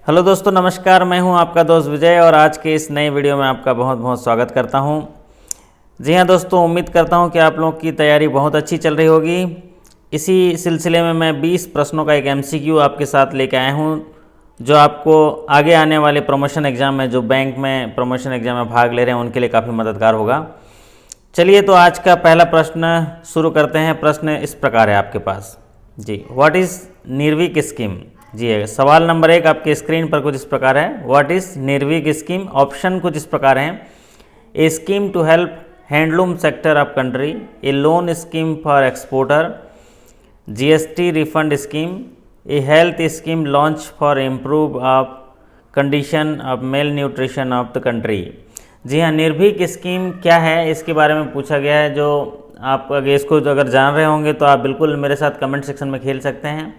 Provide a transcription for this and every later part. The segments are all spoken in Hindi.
हेलो दोस्तों, नमस्कार। मैं हूं आपका दोस्त विजय और आज के इस नए वीडियो में आपका बहुत बहुत स्वागत करता हूं। जी हां दोस्तों, उम्मीद करता हूं कि आप लोगों की तैयारी बहुत अच्छी चल रही होगी। इसी सिलसिले में मैं 20 प्रश्नों का एक MCQ आपके साथ लेके आया हूं, जो आपको आगे आने वाले प्रमोशन एग्ज़ाम में, जो बैंक में प्रमोशन एग्ज़ाम में भाग ले रहे हैं, उनके लिए काफ़ी मददगार होगा। चलिए, तो आज का पहला प्रश्न शुरू करते हैं। प्रश्न इस प्रकार है आपके पास जी, व्हाट इज़ निर्विक स्कीम। जी, सवाल नंबर 1 आपके स्क्रीन पर कुछ इस प्रकार है। What is Nirvik scheme. Option कुछ इस प्रकार हैं। A scheme to help handloom sector of country, a loan scheme for exporter, GST refund scheme, a health scheme launch for improve of condition of male nutrition of the country. जी हाँ, निर्भीक स्कीम क्या है, इसके बारे में पूछा गया है। जो आप इसको अगर जान रहे होंगे तो आप बिल्कुल मेरे साथ कमेंट सेक्शन में खेल सकते हैं,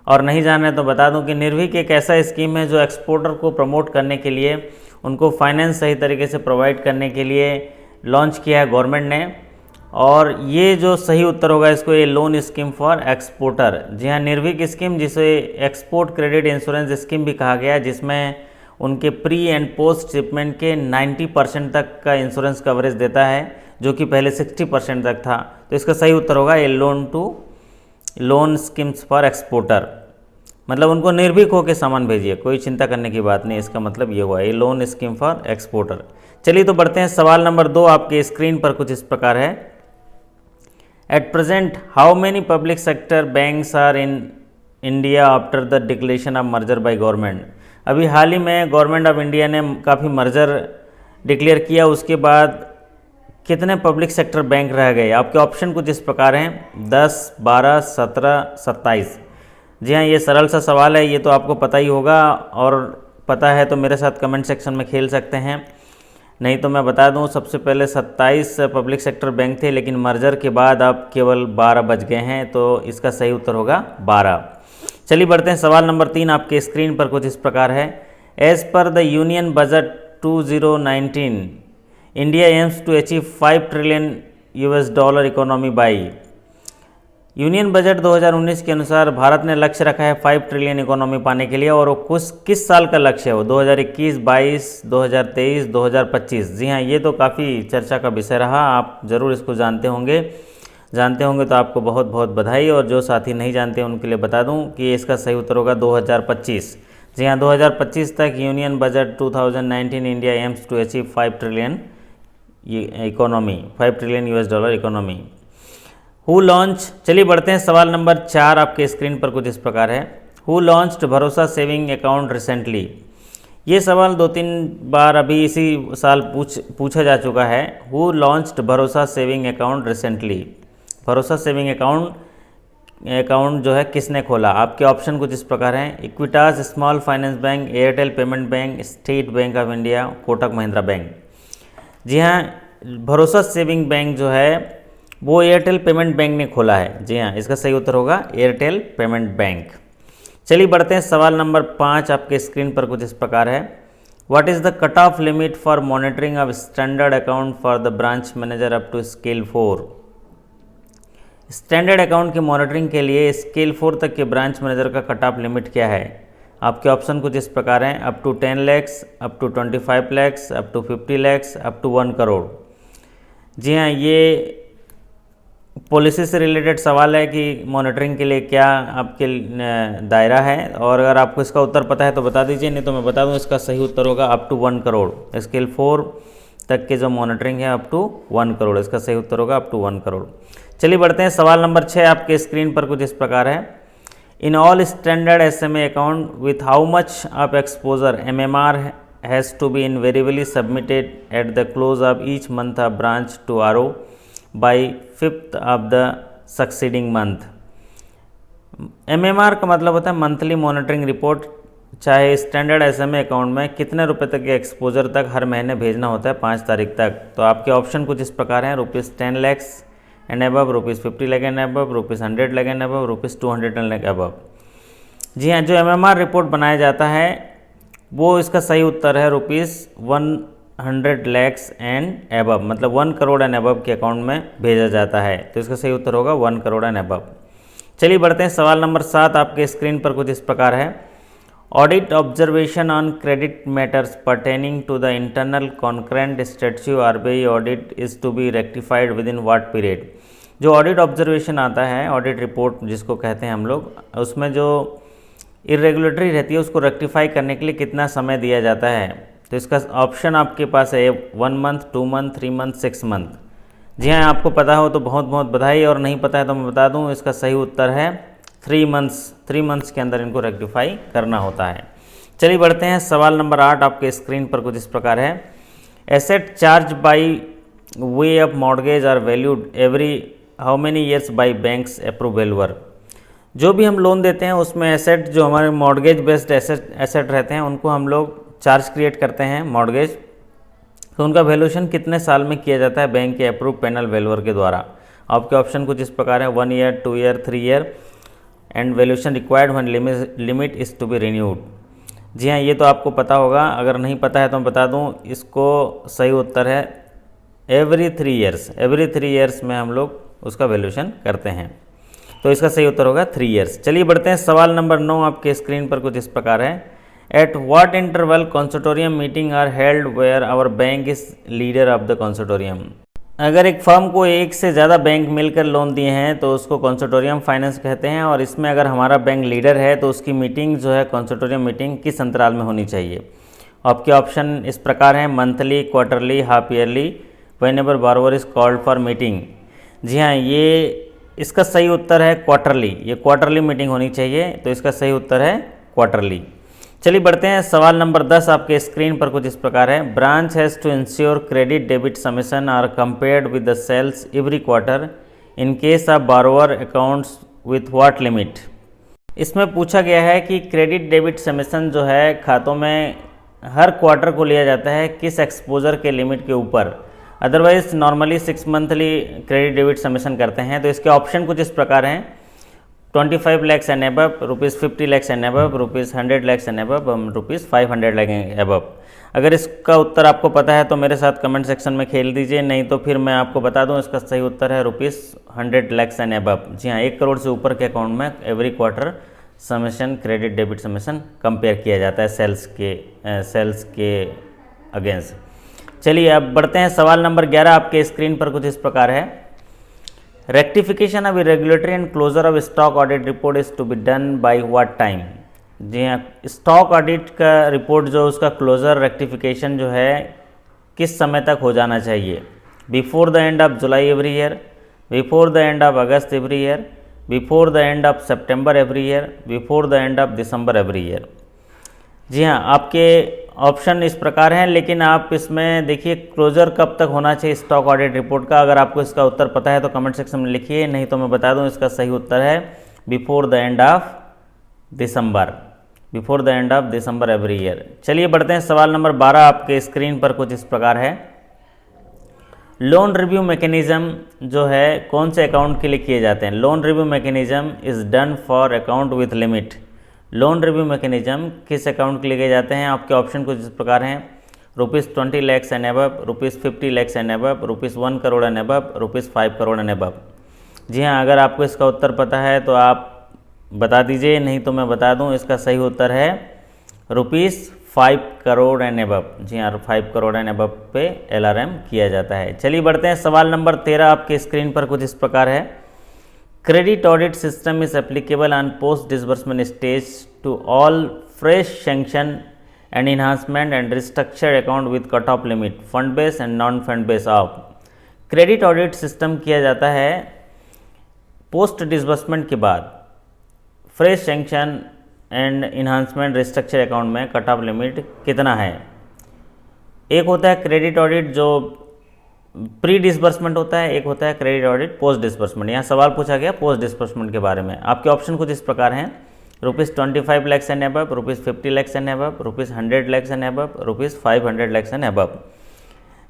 और नहीं जान रहे तो बता दूं कि निर्भीक एक ऐसा स्कीम है जो एक्सपोर्टर को प्रमोट करने के लिए, उनको फाइनेंस सही तरीके से प्रोवाइड करने के लिए लॉन्च किया है गवर्नमेंट ने। और ये जो सही उत्तर होगा इसको, ये लोन स्कीम फॉर एक्सपोर्टर। जी हाँ, निर्भीक स्कीम, जिसे एक्सपोर्ट क्रेडिट इंश्योरेंस स्कीम भी कहा गया है, जिसमें उनके प्री एंड पोस्ट शिपमेंट के 90% तक का इंश्योरेंस कवरेज देता है, जो कि पहले 60% तक था। तो इसका सही उत्तर होगा ये लोन स्कीम्स फॉर एक्सपोर्टर। मतलब उनको निर्भीक होकर सामान भेजिए, कोई चिंता करने की बात नहीं। इसका मतलब ये हुआ, ये लोन स्कीम फॉर एक्सपोर्टर। चलिए, तो बढ़ते हैं। सवाल नंबर 2 आपके स्क्रीन पर कुछ इस प्रकार है। At present how many public sector banks are in India after the declaration of merger by government. अभी हाल ही में गवर्नमेंट ऑफ इंडिया ने काफ़ी मर्जर डिक्लेयर किया, उसके बाद कितने पब्लिक सेक्टर बैंक रह गए। आपके ऑप्शन कुछ इस प्रकार हैं: 10, 12, 17, 27। जी हाँ, ये सरल सा सवाल है, ये तो आपको पता ही होगा, और पता है तो मेरे साथ कमेंट सेक्शन में खेल सकते हैं। नहीं तो मैं बता दूं, सबसे पहले 27 पब्लिक सेक्टर बैंक थे, लेकिन मर्जर के बाद अब केवल 12 बच गए हैं। तो इसका सही उत्तर होगा 12। चलिए बढ़ते हैं। सवाल नंबर 3 आपके स्क्रीन पर कुछ इस प्रकार है। As per the union budget 2019 India aims to achieve $5 trillion economy by. Union budget 2019 के अनुसार भारत ने लक्ष्य रखा है 5 ट्रिलियन इकोनॉमी पाने के लिए, और वो किस साल का लक्ष्य है वो? 2021, 22, 2023, 2025। जी हाँ, ये तो काफ़ी चर्चा का विषय रहा। आप ज़रूर इसको जानते होंगे तो आपको बहुत बहुत बधाई। और जो साथी नहीं जानते उनके लिए बता दूं कि इसका सही उत्तर होगा 2025। जी हाँ, 2025 तक union budget 2019 India aims to achieve 5 trillion economy, $5 trillion economy. हु लॉन्च। चलिए बढ़ते हैं। सवाल नंबर 4 आपके स्क्रीन पर कुछ इस प्रकार है। हु लॉन्च्ड भरोसा सेविंग अकाउंट रिसेंटली। ये सवाल 2-3 बार अभी इसी साल पूछा जा चुका है। हु लॉन्च्ड भरोसा सेविंग अकाउंट रिसेंटली। भरोसा सेविंग अकाउंट जो है किसने खोला। आपके ऑप्शन कुछ इस प्रकार हैं: Equitas small finance bank, Airtel payment bank, State Bank of India, Kotak Mahindra bank. जी हाँ, भरोसा सेविंग बैंक जो है वो एयरटेल पेमेंट बैंक ने खोला है। जी हाँ, इसका सही उत्तर होगा एयरटेल पेमेंट बैंक। चलिए बढ़ते हैं। सवाल नंबर 5 आपके स्क्रीन पर कुछ इस प्रकार है। What is the cut off limit for monitoring of standard account for the branch manager up to scale 4। Standard account की मॉनिटरिंग के लिए स्केल 4 तक के ब्रांच मैनेजर का कट ऑफ लिमिट क्या है। आपके ऑप्शन कुछ इस प्रकार हैं: up to 10 lakh, up to 25 lakh, up to 50 lakh, up to 1 crore. जी हाँ, ये पॉलिसी से रिलेटेड सवाल है कि मॉनिटरिंग के लिए क्या आपके दायरा है, और अगर आपको इसका उत्तर पता है तो बता दीजिए, नहीं तो मैं बता दूं इसका सही उत्तर होगा अप टू 1 करोड़। स्केल 4 तक के जो मॉनिटरिंग है अप टू 1 करोड़, इसका सही उत्तर होगा अप टू 1 करोड़। चलिए बढ़ते हैं। सवाल नंबर 6 आपके स्क्रीन पर कुछ इस प्रकार है। In all standard SMA account with how much of exposure MMR has to be invariably submitted at the close of each month of branch to RO by 5th of the succeeding month. MMR का मतलब होता है मंथली मॉनिटरिंग रिपोर्ट। चाहे स्टैंडर्ड SMA अकाउंट में कितने रुपए तक के एक्सपोजर तक हर महीने भेजना होता है 5 तारीख तक। तो आपके ऑप्शन कुछ इस प्रकार हैं: ₹10 lakh and above, ₹50 lakh and above, ₹100 lakh and above, ₹200 lakh above. जी हाँ, जो MMR रिपोर्ट बनाया जाता है वो इसका सही उत्तर है ₹100 लाख एंड अबव, मतलब 1 करोड़ एंड अबव के अकाउंट में भेजा जाता है। तो इसका सही उत्तर होगा 1 करोड़ एंड अबव। चलिए बढ़ते हैं। सवाल नंबर 7 आपके स्क्रीन पर कुछ इस प्रकार है। Audit observation on credit matters pertaining to the internal concurrent statutory RBI audit is to be rectified within what period. जो ऑडिट ऑब्जर्वेशन आता है, ऑडिट रिपोर्ट जिसको कहते हैं हम लोग, उसमें जो इरेगुलेटरी रहती है उसको रेक्टिफाई करने के लिए कितना समय दिया जाता है। तो इसका ऑप्शन आपके पास है 1 मंथ, 2 मंथ, 3 मंथ, 6 मंथ। जी हाँ, आपको पता हो तो बहुत बहुत बधाई, और नहीं पता है तो मैं बता दूं, इसका सही उत्तर है 3 मंथ्स। 3 मंथ्स के अंदर इनको रेक्टिफाई करना होता है। चलिए बढ़ते हैं, सवाल नंबर 8 आपके स्क्रीन पर कुछ इस प्रकार है। Asset charge by way of mortgage are valued every how many years by banks approve valuer. जो भी हम लोन देते हैं उसमें एसेट, जो हमारे मॉर्गेज बेस्ड एसेट रहते हैं, उनको हम लोग चार्ज क्रिएट करते हैं मॉर्गेज, तो उनका वैल्यूएशन कितने साल में किया जाता है बैंक के अप्रूव पैनल वैल्यूअर के द्वारा। आपके ऑप्शन कुछ इस प्रकार है 1 year, 2 year, 3 year and valuation required when limit is to be renewed. जी हाँ, ये तो आपको पता होगा, अगर नहीं पता है तो मैं बता दूँ, इसको सही उत्तर है एवरी 3 ईयर्स। एवरी 3 ईयर्स में हम लोग उसका वैल्यूएशन करते हैं, तो इसका सही उत्तर होगा 3 ईयर्स। चलिए बढ़ते हैं, सवाल नंबर 9 आपके स्क्रीन पर कुछ इस प्रकार है। At what interval consortium meeting are held where our bank is leader of the consortium. अगर एक फर्म को एक से ज़्यादा बैंक मिलकर लोन दिए हैं तो उसको कंसोर्टियम फाइनेंस कहते हैं, और इसमें अगर हमारा बैंक लीडर है तो उसकी मीटिंग जो है कंसोर्टियम मीटिंग किस अंतराल में होनी चाहिए। आपके ऑप्शन इस प्रकार हैं monthly, quarterly, half yearly, whenever borrower is called for meeting. जी हाँ, ये इसका सही उत्तर है क्वार्टरली। ये क्वार्टरली मीटिंग होनी चाहिए, तो इसका सही उत्तर है क्वार्टरली। चलिए बढ़ते हैं, सवाल नंबर 10 आपके स्क्रीन पर कुछ इस प्रकार है। Branch has to ensure credit debit submission are compared with the sales every quarter in case of borrower accounts with what limit. इसमें पूछा गया है कि क्रेडिट डेबिट सबमिशन जो है खातों में हर क्वार्टर को लिया जाता है किस एक्सपोजर के लिमिट के ऊपर। Otherwise normally 6 monthly credit debit submission करते हैं। तो इसके ऑप्शन कुछ इस प्रकार हैं 25 lakhs and above, ₹50 lakhs and above, ₹100 lakhs and above, ₹500 lakhs and above. अगर इसका उत्तर आपको पता है तो मेरे साथ कमेंट सेक्शन में खेल दीजिए, नहीं तो फिर मैं आपको बता दूं, इसका सही उत्तर है ₹100 lakhs एंड एबव। जी हाँ, 1 करोड़ से ऊपर के अकाउंट में every quarter submission, credit debit submission compare किया जाता है सेल्स के अगेंस्ट। चलिए अब बढ़ते हैं, सवाल नंबर 11 आपके स्क्रीन पर कुछ इस प्रकार है। Rectification of irregulatory and closure of stock audit report is to be done by what time. जी हाँ, स्टॉक ऑडिट का रिपोर्ट जो उसका क्लोजर रेक्टिफिकेशन जो है किस समय तक हो जाना चाहिए। Before the end of July every year, before the end of August every year, before the end of September every year, before the end of December every year. जी हाँ, आपके ऑप्शन इस प्रकार हैं, लेकिन आप इसमें देखिए क्लोजर कब तक होना चाहिए स्टॉक ऑडिट रिपोर्ट का। अगर आपको इसका उत्तर पता है तो कमेंट सेक्शन में लिखिए, नहीं तो मैं बता दूं, इसका सही उत्तर है before the end of December, before the end of December every year. चलिए बढ़ते हैं, सवाल नंबर 12 आपके स्क्रीन पर कुछ इस प्रकार है। लोन रिव्यू मैकेनिज्म जो है कौन से अकाउंट के लिए किए जाते हैं। Loan review mechanism is done for account with limit. Loan review mechanism किस अकाउंट के लिए किए जाते हैं। आपके ऑप्शन कुछ इस प्रकार हैं ₹20 lakhs and above, ₹50 lakhs and above, ₹1 crore and above, ₹5 crore and above. जी हाँ, अगर आपको इसका उत्तर पता है तो आप बता दीजिए, नहीं तो मैं बता दूं, इसका सही उत्तर है ₹5 crore एंड एबव। जी हाँ, 5 crore एंड एबव पे LRM किया जाता है। चलिए बढ़ते हैं, सवाल नंबर 13 आपके स्क्रीन पर कुछ इस प्रकार है। Credit audit system is applicable on post disbursement stage to all fresh sanction and enhancement and restructured account with cut off limit, fund base and non fund base of. Credit audit system किया जाता है पोस्ट डिसबर्समेंट के बाद fresh sanction and enhancement restructure account में कट ऑफ लिमिट कितना है। एक होता है क्रेडिट ऑडिट जो प्री डिसबर्समेंट होता है, एक होता है क्रेडिट ऑडिट पोस्ट डिसबर्समेंट। यहाँ सवाल पूछा गया पोस्ट डिसबर्समेंट के बारे में। आपके ऑप्शन कुछ इस प्रकार हैं ₹25 lakhs and above, ₹50 lakhs and above, ₹100 lakhs and above, ₹500 lakhs and above.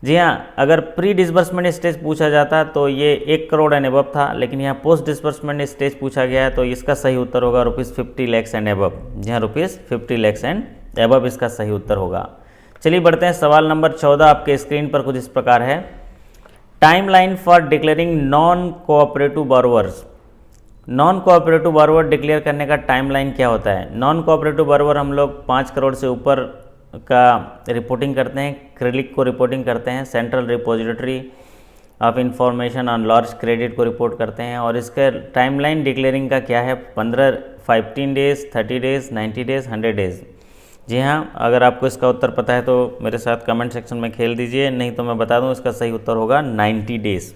जी हाँ, अगर प्री डिसबर्समेंट स्टेज पूछा जाता तो ये 1 करोड़ एंड एबव था, लेकिन यहाँ पोस्ट डिसबर्समेंट स्टेज पूछा गया है तो इसका सही उत्तर होगा ₹50 lakhs एंड एबव। जी हाँ, ₹50 lakhs एंड एबव इसका सही उत्तर होगा। चलिए बढ़ते हैं, सवाल नंबर 14 आपके स्क्रीन पर कुछ इस प्रकार है। Timeline for declaring non cooperative borrowers. Non cooperative borrower declare करने का टाइमलाइन क्या होता है? नॉन कोऑपरेटिव बॉरोवर हम लोग 5 करोड़ से ऊपर का रिपोर्टिंग करते हैं, क्रेडिट को रिपोर्टिंग करते हैं, central repository of information on large credit को रिपोर्ट करते हैं। और इसका टाइमलाइन डिक्लेयरिंग का क्या है? 15 डेज, 30 डेज, 90 डेज, 100 डेज। जी हाँ, अगर आपको इसका उत्तर पता है तो मेरे साथ कमेंट सेक्शन में खेल दीजिए, नहीं तो मैं बता दूं इसका सही उत्तर होगा 90 डेज।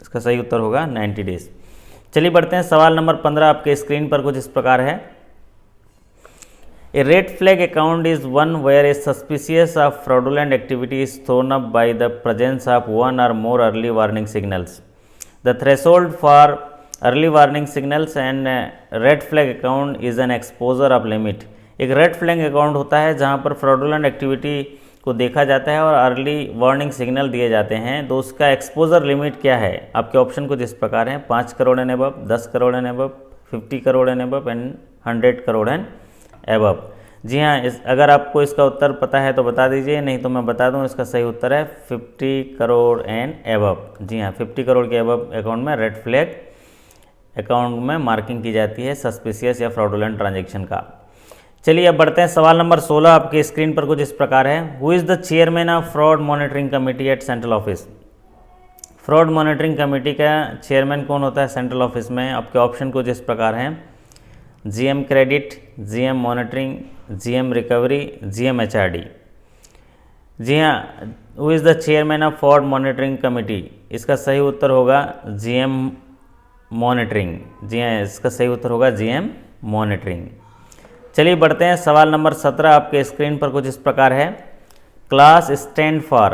इसका सही उत्तर होगा 90 डेज। चलिए बढ़ते हैं, सवाल नंबर 15 आपके स्क्रीन पर कुछ इस प्रकार है। A red flag account is one where a suspicious of fraudulent activity is thrown up by the presence of one or more early warning signals. The threshold for early warning signals and red flag account is an exposure of limit. एक रेड फ्लैग अकाउंट होता है जहां पर फ्रॉडुलेंट एक्टिविटी को देखा जाता है और अर्ली वार्निंग सिग्नल दिए जाते हैं, तो उसका एक्सपोजर लिमिट क्या है? आपके ऑप्शन कुछ इस प्रकार हैं: 5 crore and above, 10 crore and above, 50 crore and above and 100 crore and above. जी हाँ, अगर आपको इसका उत्तर पता है तो बता दीजिए, नहीं तो मैं बता दूं इसका सही उत्तर है 50 करोड़ एंड अबव। जी हाँ, 50 करोड़ के अबव अकाउंट में रेड फ्लैग अकाउंट में मार्किंग की जाती है सस्पिशियस या फ्रॉडुलेंट ट्रांजेक्शन का। चलिए अब बढ़ते हैं, सवाल नंबर 16 आपके स्क्रीन पर कुछ इस प्रकार है। Who is the chairman of fraud monitoring committee at central office? Fraud monitoring committee का चेयरमैन कौन होता है सेंट्रल ऑफिस में? आपके ऑप्शन कुछ इस प्रकार हैं: GM credit, GM monitoring, GM recovery, GM HRD. जी हाँ, who is the chairman of fraud monitoring committee? इसका सही उत्तर होगा जीएम मॉनिटरिंग। जी हाँ, इसका सही उत्तर होगा जीएम मॉनिटरिंग। चलिए बढ़ते हैं, सवाल नंबर 17 आपके स्क्रीन पर कुछ इस प्रकार है। क्लास स्टैंड फॉर,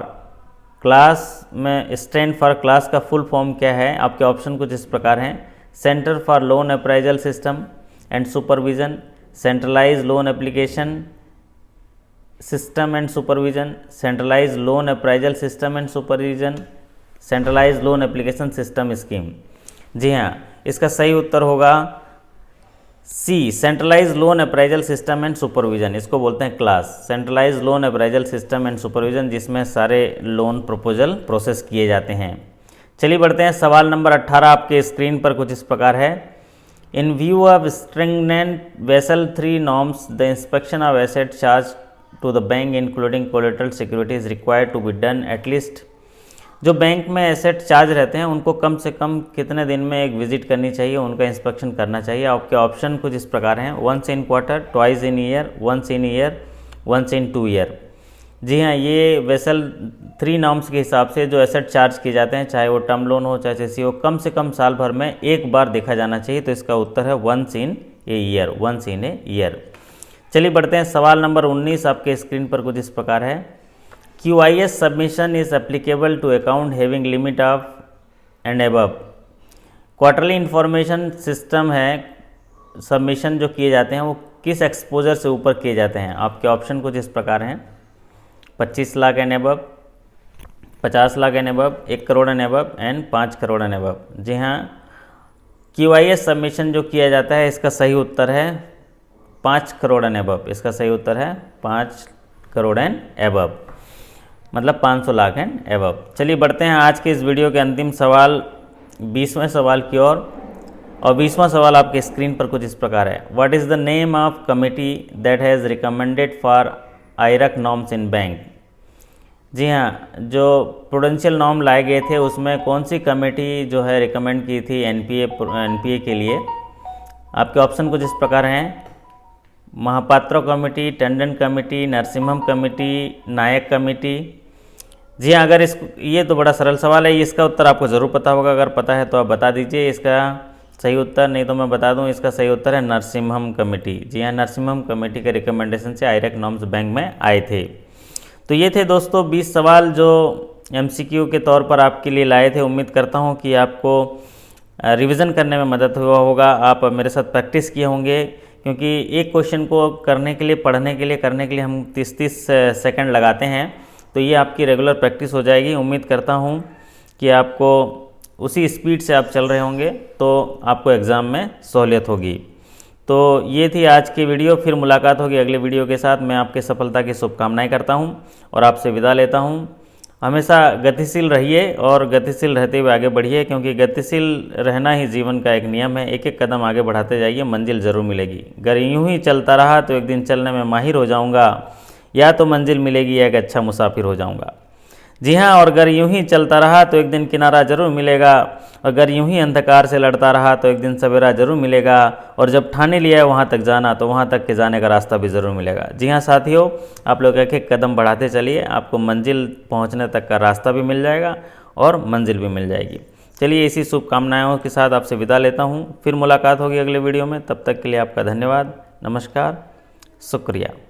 क्लास में स्टैंड फॉर क्लास का फुल फॉर्म क्या है? आपके ऑप्शन कुछ इस प्रकार हैं: centre for loan appraisal system and supervision, centralise loan application system and supervision, centralise loan appraisal system and supervision, centralise loan application system scheme. जी हाँ, इसका सही उत्तर होगा C, centralise loan appraisal system and supervision. इसको बोलते हैं class, centralise loan appraisal system and supervision, जिसमें सारे लोन प्रपोजल प्रोसेस किए जाते हैं। चलिए बढ़ते हैं, सवाल नंबर 18 आपके स्क्रीन पर कुछ इस प्रकार है। In view of stringent Basel 3 norms, the inspection of asset charge to the bank including collateral security is required to be done at least. जो बैंक में एसेट चार्ज रहते हैं उनको कम से कम कितने दिन में एक विजिट करनी चाहिए, उनका इंस्पेक्शन करना चाहिए? आपके ऑप्शन कुछ इस प्रकार हैं: once in quarter, twice in year, once in year, once in 2 year. जी हाँ, ये वेसल 3 नॉर्म्स के हिसाब से जो एसेट चार्ज किए जाते हैं, चाहे वो टर्म लोन हो चाहे सीसी हो, कम से कम साल भर में एक बार देखा जाना चाहिए। तो इसका उत्तर है once in a year, once in a year. चलिए बढ़ते हैं, सवाल नंबर 19 आपके स्क्रीन पर कुछ इस प्रकार है। QIS submission is applicable to account having limit of and above। Quarterly information system है, सबमिशन जो किए जाते हैं वो किस एक्सपोजर से ऊपर किए जाते हैं? आपके ऑप्शन कुछ इस प्रकार हैं: 25 lakh and above, 50 lakh and above, 1 crore and above and 5 crore and above. जी हाँ, QIS सबमिशन जो किया जाता है इसका सही उत्तर है 5 करोड़ एंड अबव। इसका सही उत्तर है 5 करोड़ एंड अबव, मतलब 500 लाख एंड एबव। चलिए बढ़ते हैं आज के इस वीडियो के अंतिम सवाल, 20वें सवाल की ओर। और 20वां सवाल आपके स्क्रीन पर कुछ इस प्रकार है। What is the name of committee that has recommended for IRAC norms in bank? जी हाँ, जो प्रूडेंशियल नॉर्म लाए गए थे उसमें कौन सी कमेटी जो है रिकमेंड की थी एनपीए के लिए? आपके ऑप्शन कुछ इस प्रकार हैं: महापात्रों committee, Tandon committee, Narasimham committee, Nayak committee. जी हाँ, अगर ये तो बड़ा सरल सवाल है, इसका उत्तर आपको ज़रूर पता होगा, अगर पता है तो आप बता दीजिए इसका सही उत्तर, नहीं तो मैं बता दूं इसका सही उत्तर है नरसिम्हम कमेटी। जी हाँ, नरसिम्हम कमेटी के रिकमेंडेशन से आईरक नॉर्म्स बैंक में आए थे। तो ये थे दोस्तों 20 सवाल जो एमसीक्यू के तौर पर आपके लिए लाए थे। उम्मीद करता हूँ कि आपको रिवीजन करने में मदद हुआ होगा, आप मेरे साथ प्रैक्टिस किए होंगे, क्योंकि एक क्वेश्चन को करने के लिए, पढ़ने के लिए, करने के लिए हम 30-30 सेकंड लगाते हैं, तो ये आपकी रेगुलर प्रैक्टिस हो जाएगी। उम्मीद करता हूँ कि आपको उसी स्पीड से आप चल रहे होंगे तो आपको एग्ज़ाम में सहूलियत होगी। तो ये थी आज की वीडियो, फिर मुलाकात होगी अगले वीडियो के साथ। मैं आपके सफलता की शुभकामनाएं करता हूँ और आपसे विदा लेता हूँ। हमेशा गतिशील रहिए और गतिशील रहते हुए आगे बढ़िए, क्योंकि गतिशील रहना ही जीवन का एक नियम है। एक एक कदम आगे बढ़ाते जाइए, मंजिल ज़रूर मिलेगी। अगर यूं ही चलता रहा तो एक दिन चलने में माहिर हो जाऊंगा, या तो मंजिल मिलेगी या एक अच्छा मुसाफिर हो जाऊंगा। जी हाँ, और अगर यूं ही चलता रहा तो एक दिन किनारा जरूर मिलेगा। अगर यूं ही अंधकार से लड़ता रहा तो एक दिन सवेरा जरूर मिलेगा। और जब ठाने लिया है वहाँ तक जाना तो वहाँ तक के जाने का रास्ता भी ज़रूर मिलेगा। जी हाँ साथियों, आप लोग एक एक कदम बढ़ाते चलिए, आपको मंजिल पहुँचने तक का रास्ता भी मिल जाएगा और मंजिल भी मिल जाएगी। चलिए, इसी शुभकामनाओं के साथ आपसे विदा लेता हूँ। फिर मुलाकात होगी अगले वीडियो में। तब तक के लिए आपका धन्यवाद। नमस्कार, शुक्रिया।